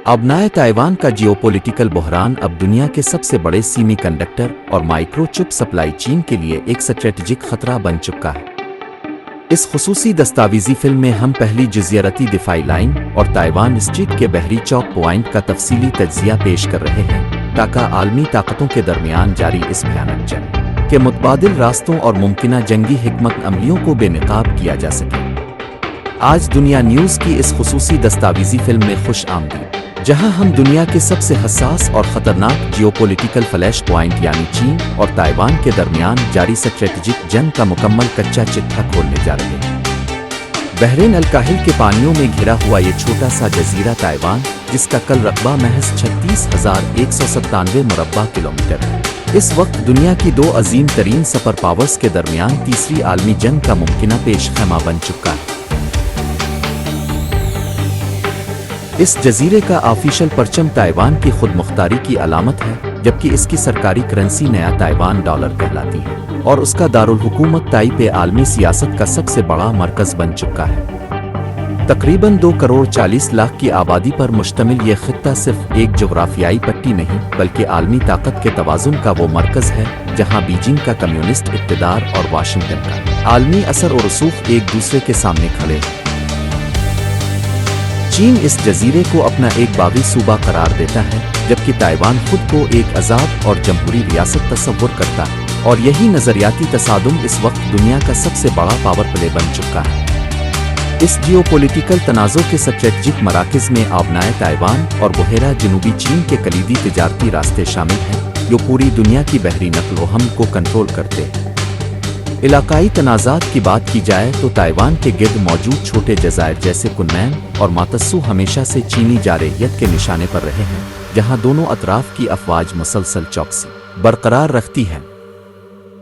अबनाए Taiwan का geopolitical बहरान अब दुनिया के सबसे बड़े सेमी कंडक्टर और माइक्रोचिप सप्लाई चीन के लिए एक स्ट्रेटेजिक खतरा बन चुका है। इस खुसूसी दस्तावेजी फिल्म में हम पहली जज़ीराती दिफाई लाइन और ताइवान स्ट्रीट के बहरी चौक पॉइंट का तफसीली तज्जिया पेश कर रहे हैं ताकि आलमी ताकतों के दरमियान जारी इस भयानक जंग के मुतबादिल रास्तों और मुमकिना जंगी हिकमत अमलियों को बेनकाब किया जा सके। आज दुनिया न्यूज़ की इस खुसूसी दस्तावेजी फिल्म में खुश आमदीद, जहां हम दुनिया के सबसे हसास और ख़तरनाक जियोपॉलिटिकल फ्लैश पॉइंट यानी चीन और ताइवान के दरमियान जारी स्ट्रेटेजिक जंग का मुकम्मल कच्चा चिट्ठा खोलने जा रहे हैं। बहरीन अल-काहिल के पानियों में घिरा हुआ ये छोटा सा जजीरा ताइवान, जिसका कल रकबा महज 36,197 मुरब्बा किलोमीटर है, इस वक्त दुनिया की दो अजीम तरीन सुपर पावर्स के दरमियान तीसरी आलमी जंग का मुमकिना पेश खैमा बन चुका है। इस जजीरे का ऑफिशियल परचम ताइवान की खुद मुख्तारी की अलामत है, जबकि इसकी सरकारी करेंसी नया ताइवान डॉलर कहलाती है और उसका दारुल हुकूमत ताइपे आलमी सियासत का सबसे बड़ा मरकज बन चुका है। तकरीबन 2 करोड़ 40 लाख की आबादी पर मुश्तमिल ये खित्ता सिर्फ एक जोग्राफियाई पट्टी नहीं, बल्कि आलमी ताकत के तवाज़ुन का वो मरकज है जहाँ बीजिंग का कम्युनिस्ट इक़्तिदार और वाशिंगटन का आलमी असर और रसूख एक दूसरे के सामने खड़े हैं। चीन इस जजीरे को अपना एक बागी सूबा करार देता है, जबकि ताइवान खुद को एक आज़ाद और जमहूरी रियासत तस्वुर करता है, और यही नज़रियाती तसादुम इस वक्त दुनिया का सबसे बड़ा पावर प्ले बन चुका है। इस जियोपॉलिटिकल तनाज़ो के स्ट्रेटेजिक मराकज़ में आबनाए ताइवान और बहेरा जनूबी चीन के कलीदी तिजारती रास्ते शामिल हैं, जो पूरी दुनिया की बहरी नकल व हम को कंट्रोल करते हैं। इलाकाई तनाज़ात की बात की जाए तो ताइवान के गिर्द मौजूद छोटे जज़ायर जैसे कुनमैन और मातस्सू हमेशा से चीनी जारहियत के निशाने पर रहे हैं, जहां दोनों अतराफ की अफवाज मुसलसल चौकसी बरकरार रखती हैं।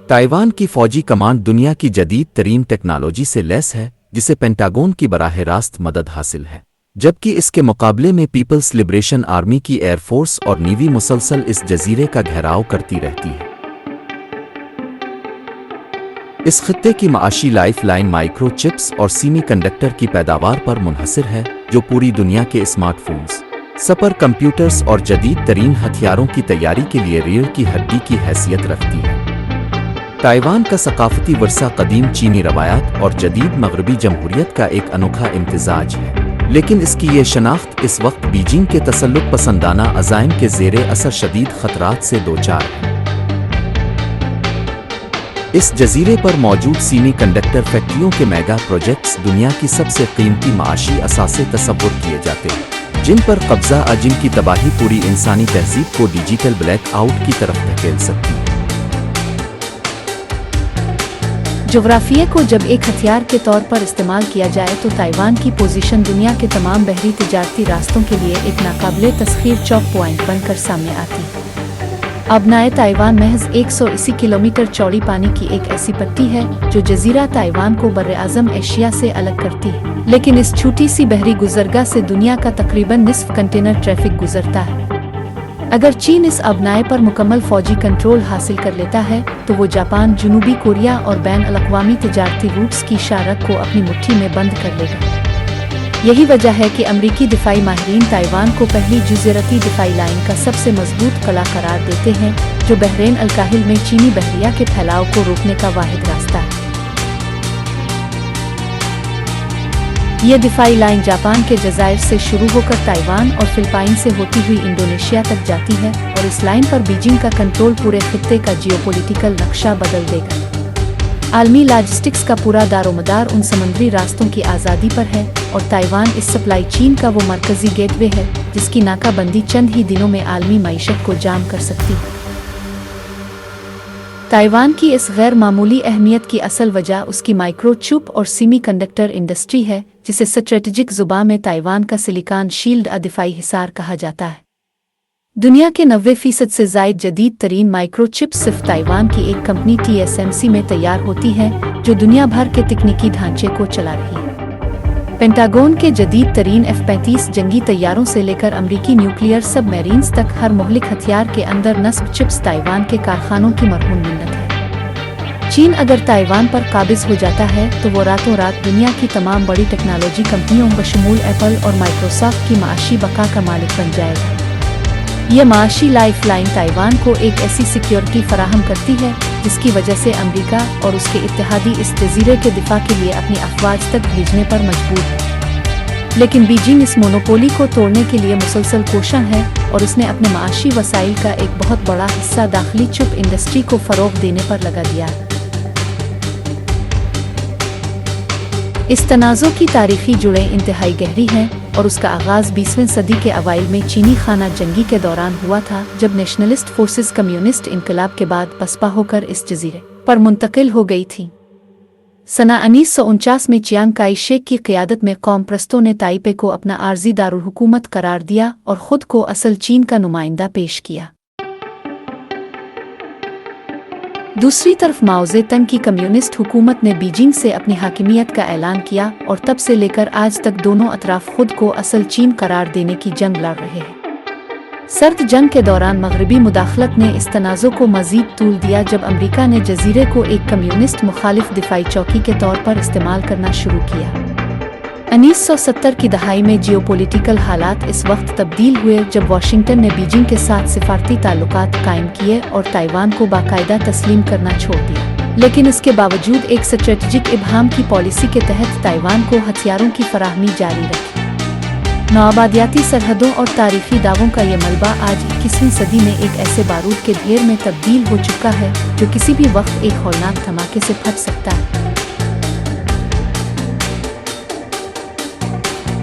ताइवान की फौजी कमांड दुनिया की जदीद तरीन टेक्नोलॉजी से लैस है, जिसे पेंटागन की बराह रास्त मदद हासिल है, जबकि इसके मुकाबले में पीपल्स लिबरेशन आर्मी की एयरफोर्स और नेवी मुसलसल इस जजीरे का घेराव करती रहती है। इस खित्ते की माशी लाइफ लाइन माइक्रो चिप्स और सेमी कंडक्टर की पैदावार पर मुनहसिर है, जो पूरी दुनिया के स्मार्टफोन्स, सुपर कंप्यूटर्स और जदीद तरीन हथियारों की तैयारी के लिए रीढ़ की हड्डी की हैसियत रखती है। ताइवान का सकाफती वर्सा कदीम चीनी रवायात और जदीद मगरबी जमहूरियत का एक अनोखा इम्तिजाज है, लेकिन इसकी ये शनाख्त इस वक्त बीजिंग के तसल्लुक पसंदाना अज़ाइम के ज़ेरे असर शदीद खतरात से दोचार है। इस जजीरे पर मौजूद सेमी कंडक्टर फैक्ट्रियों के मेगा प्रोजेक्ट्स दुनिया की सबसे कीमती माशी असासे तस्वुर किए जाते हैं, जिन पर कब्जा जिनकी तबाही पूरी इंसानी तहजीब को डिजिटल ब्लैक आउट की तरफ धकेल सकती है। जोग्राफिया को जब एक हथियार के तौर पर इस्तेमाल किया जाए तो ताइवान की पोजीशन दुनिया के तमाम बहरी तिजारती रास्तों के लिए एक नाकाबिले तस्खीर चौक पॉइंट बनकर सामने आती है। अबनाए ताइवान महज 180 किलोमीटर चौड़ी पानी की एक ऐसी पट्टी है जो जजीरा ताइवान को बर्र-ए-आज़म एशिया से अलग करती है, लेकिन इस छोटी सी बहरी गुजरगाह से दुनिया का तकरीबन निस्फ कंटेनर ट्रैफिक गुजरता है। अगर चीन इस अबनाए पर मुकम्मल फौजी कंट्रोल हासिल कर लेता है तो वो जापान, जनूबी कोरिया और बैन अल-अक़वामी तिजारती रूट्स की शारक को अपनी मुट्ठी में बंद कर लेगा। यही वजह है कि अमरीकी दिफाई माहिरीन ताइवान को पहली जज़ीराती दिफाई लाइन का सबसे मजबूत कला करार देते हैं, जो बहरीन अल-काहिल में चीनी बहरिया के फैलाव को रोकने का वाहिद रास्ता है। यह दिफाई लाइन जापान के जज़ायर से शुरू होकर ताइवान और फिलिपाइन से होती हुई इंडोनेशिया तक जाती है, और इस लाइन पर बीजिंग का कंट्रोल पूरे खित्ते का जियोपॉलिटिकल नक्शा बदल देगा। आलमी लॉजिस्टिक्स का पूरा दारोमदार उन समुद्री रास्तों की आज़ादी पर है, और ताइवान इस सप्लाई चीन का वो मरकजी गेटवे है जिसकी नाकाबंदी चंद ही दिनों में आलमी मईशत को जाम कर सकती है। ताइवान की इस गैर मामूली अहमियत की असल वजह उसकी माइक्रोचिप और सेमी कंडक्टर इंडस्ट्री है, जिसे स्ट्रेटेजिक ज़ुबान में ताइवान का सिलिकॉन शील्ड दिफाई हिसार कहा जाता है। दुनिया के 90% से ज़ायद जदीद तरीन माइक्रोचिप्स सिर्फ ताइवान की एक कंपनी TSMC में तैयार होती है, जो दुनिया भर के तकनीकी ढांचे को चला रही है। पेंटागन के जदीद तरीन F-35 जंगी तैयारों से लेकर अमरीकी न्यूक्लियर सबमरीन्स तक हर मुहलिक हथियार के अंदर नस्ब चिप्स ताइवान के कारखानों की मरहूम मिन्नत है। चीन अगर ताइवान पर काबिज हो जाता है तो वो रातों रात दुनिया की तमाम बड़ी टेक्नोलॉजी कंपनियों बशमूल एप्पल और माइक्रोसॉफ्ट की माशी बका का मालिक बन जाएगा। ये माशी लाइफलाइन ताइवान को एक ऐसी सिक्योरिटी फराहम करती है जिसकी वजह से अमेरिका और उसके इत्तेहादी इस जजीरे के दिफा के लिए अपनी अफवाज तक भेजने पर मजबूर है। लेकिन बीजिंग इस मोनोपोली को तोड़ने के लिए मुसलसल कोशां है और उसने अपने माशी वसाइल का एक बहुत बड़ा हिस्सा दाखिली चिप इंडस्ट्री को फरोग देने पर लगा दिया है। इस तनाज़ो की तारीखी जुड़ें इंतहाई गहरी हैं और उसका आगाज़ 20वीं सदी के अवाइल में चीनी खाना जंगी के दौरान हुआ था, जब नेशनलिस्ट फोर्सेस कम्युनिस्ट इनकलाब के बाद पसपा होकर इस जजीरे पर मुंतकिल हो गई थी। सना 1949 में चियांग काई शेक की क़ियादत में कौम प्रस्तों ने ताइपे को अपना आर्जी दारुल हुकूमत करार दिया और ख़ुद को असल चीन का नुमाइंदा पेश किया। दूसरी तरफ माओ ज़ेडुंग की कम्युनिस्ट हुकूमत ने बीजिंग से अपनी हाकिमियत का ऐलान किया और तब से लेकर आज तक दोनों अतराफ खुद को असल चीन करार देने की जंग लड़ रहे हैं। सर्द जंग के दौरान मगरबी मुदाखलत ने इस तनाज़ो को मज़ीद तूल दिया जब अमेरिका ने जजीरे को एक कम्युनिस्ट मुखालिफ दिफाई चौकी के तौर पर इस्तेमाल करना शुरू किया। 1970 की दहाई में जियोपॉलिटिकल हालात इस वक्त तब्दील हुए जब वाशिंगटन ने बीजिंग के साथ सिफारती ताल्लुकात कायम किए और ताइवान को बाकायदा तस्लीम करना छोड़ दिया। लेकिन इसके बावजूद एक स्ट्रेटजिक इबहाम की पॉलिसी के तहत ताइवान को हथियारों की फराहमी जारी रखी। नौआबादियाती सरहदों और तारीखी दावों का ये मलबा आज 21वीं सदी में एक ऐसे बारूद के ढेर में तब्दील हो चुका है जो किसी भी वक्त एक हौलनाक धमाके से फट सकता है।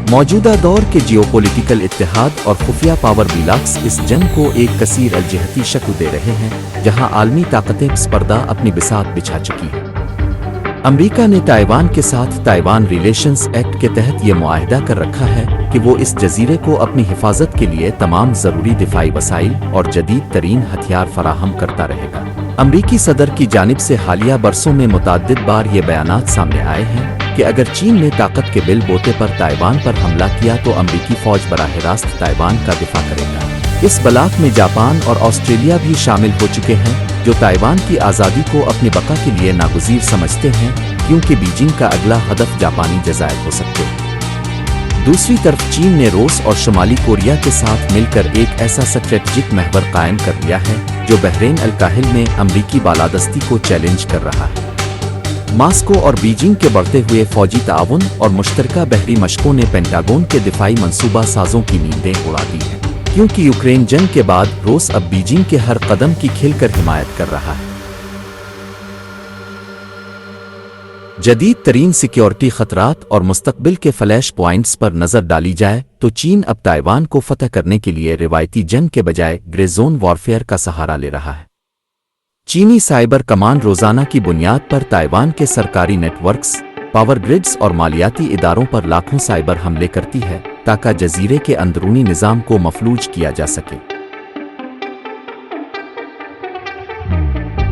मौजूदा दौर के जियोपॉलिटिकल इत्तेहाद और खुफिया पावर ब्लॉक्स इस जंग को एक कसीर अलजहती शक्ल दे रहे हैं, जहां आलमी ताकतें इस पर्दा अपनी बिसात बिछा चुकी हैं। अमेरिका ने ताइवान के साथ ताइवान रिलेशंस एक्ट के तहत ये मुआहिदा कर रखा है कि वो इस जजीरे को अपनी हिफाजत के लिए तमाम ज़रूरी दिफाई वसाइल और जदीद तरीन हथियार फराहम करता रहेगा। अमरीकी सदर की जानिब से हालिया बरसों में मुतअद्दिद बार ये बयानात सामने आए हैं कि अगर चीन ने ताकत के बिल बोते पर ताइवान पर हमला किया तो अमरीकी फौज बराह रास्त ताइवान का दिफा करेगा। इस ब्लॉक में जापान और ऑस्ट्रेलिया भी शामिल हो चुके हैं, जो ताइवान की आज़ादी को अपनी बका के लिए नागुज़ीर समझते हैं, क्योंकि बीजिंग का अगला हदफ जापानी जज़ायर हो सकते हैं। दूसरी तरफ चीन ने रूस और शुमाली कोरिया के साथ मिलकर एक ऐसा स्ट्रेटजिक महवर कायम कर लिया है जो बहरीन अल-काहिल में अमरीकी बालादस्ती को चैलेंज कर रहा है। मास्को और बीजिंग के बढ़ते हुए फौजी ताउन और मुश्तरका बहरी मशकों ने पेंटागन के दिफाई मंसूबा साजों की नींदें उड़ा दी हैं, क्योंकि यूक्रेन जंग के बाद रूस अब बीजिंग के हर कदम की खिलकर हिमायत कर रहा है। जदीद तरीन सिक्योरिटी खतरात और मुस्तकबिल के फ्लैश पॉइंट्स पर नजर डाली जाए तो चीन अब ताइवान को फतह करने के लिए रिवायती जंग के बजाय ग्रे जोन वॉरफेयर का सहारा ले रहा है। चीनी साइबर कमांड रोजाना की बुनियाद पर ताइवान के सरकारी नेटवर्क्स, पावर ग्रिड्स और मालियाती इदारों पर लाखों साइबर हमले करती है ताकि जजीरे के अंदरूनी निज़ाम को मफलूज किया जा सके।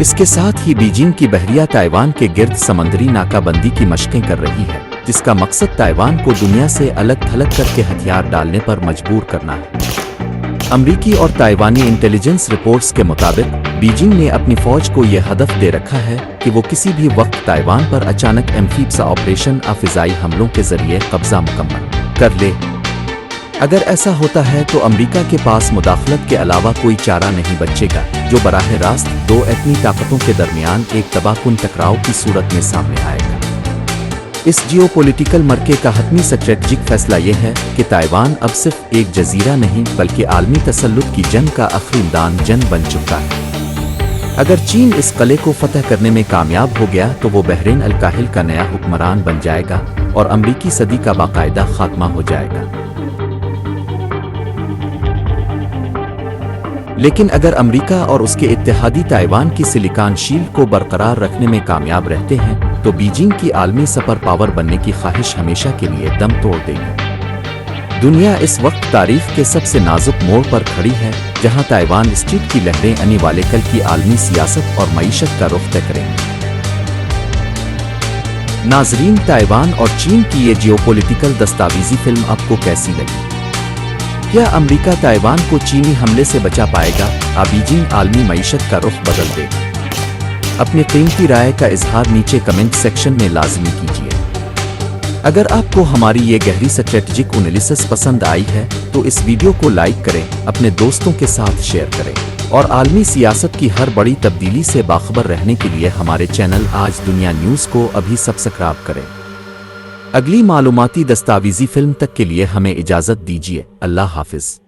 इसके साथ ही बीजिंग की बहरिया ताइवान के गिर्द समंदरी नाकाबंदी की मशकें कर रही है, जिसका मकसद ताइवान को दुनिया से अलग थलग करके हथियार डालने पर मजबूर करना है। अमरीकी और ताइवानी इंटेलिजेंस रिपोर्ट्स के मुताबिक बीजिंग ने अपनी फौज को यह हदफ दे रखा है कि वो किसी भी वक्त ताइवान पर अचानक एम्फीबियस ऑपरेशन या फिजाई हमलों के जरिए कब्जा मुकम्मल कर ले। अगर ऐसा होता है तो अमेरिका के पास मुदाखलत के अलावा कोई चारा नहीं बचेगा, जो बराह रास्त दो एटमी ताकतों के दरमियान एक तबाहकुन टकराव की सूरत में सामने आएगा। इस जियोपॉलिटिकल मरके का हतमी स्ट्रेटजिक फैसला यह है कि ताइवान अब सिर्फ एक जजीरा नहीं बल्कि आलमी तसल्लुत की जंग का आखिरी मैदान जंग बन चुका है। अगर चीन इस किले को फतह करने में कामयाब हो गया तो वो बहरीन अल-काहिल का नया हुक्मरान बन जाएगा और अमरीकी सदी का बाकायदा खात्मा हो जाएगा। लेकिन अगर अमेरिका और उसके इत्तेहादी ताइवान की सिलिकॉन शील्ड को बरकरार रखने में कामयाब रहते हैं तो बीजिंग की आलमी सुपर पावर बनने की ख्वाहिश हमेशा के लिए दम तोड़ देगी। दुनिया इस वक्त तारीख के सबसे नाजुक मोड़ पर खड़ी है, जहां ताइवान स्ट्रीट की लहरें आने वाले कल की आलमी सियासत और मईशत का रुख तय करेंगी। नाजरीन, ताइवान और चीन की ये जियोपॉलिटिकल दस्तावेजी फिल्म आपको कैसी लगी? क्या अमेरिका ताइवान को चीनी हमले से बचा पाएगा या बीजिंग आलमी मईशत का रुख बदल देगा? अपने कीमती राय का इजहार नीचे कमेंट सेक्शन में लाजमी कीजिए। अगर आपको हमारी ये गहरी स्ट्रेटजिक एनालिसिस पसंद आई है तो इस वीडियो को लाइक करें, अपने दोस्तों के साथ शेयर करें और आलमी सियासत की हर बड़ी तब्दीली से बाखबर रहने के लिए हमारे चैनल आज दुनिया न्यूज़ को अभी सब्सक्राइब करें। अगली मालूमाती दस्तावेजी फिल्म तक के लिए हमें इजाज़त दीजिए। अल्लाह हाफिज़।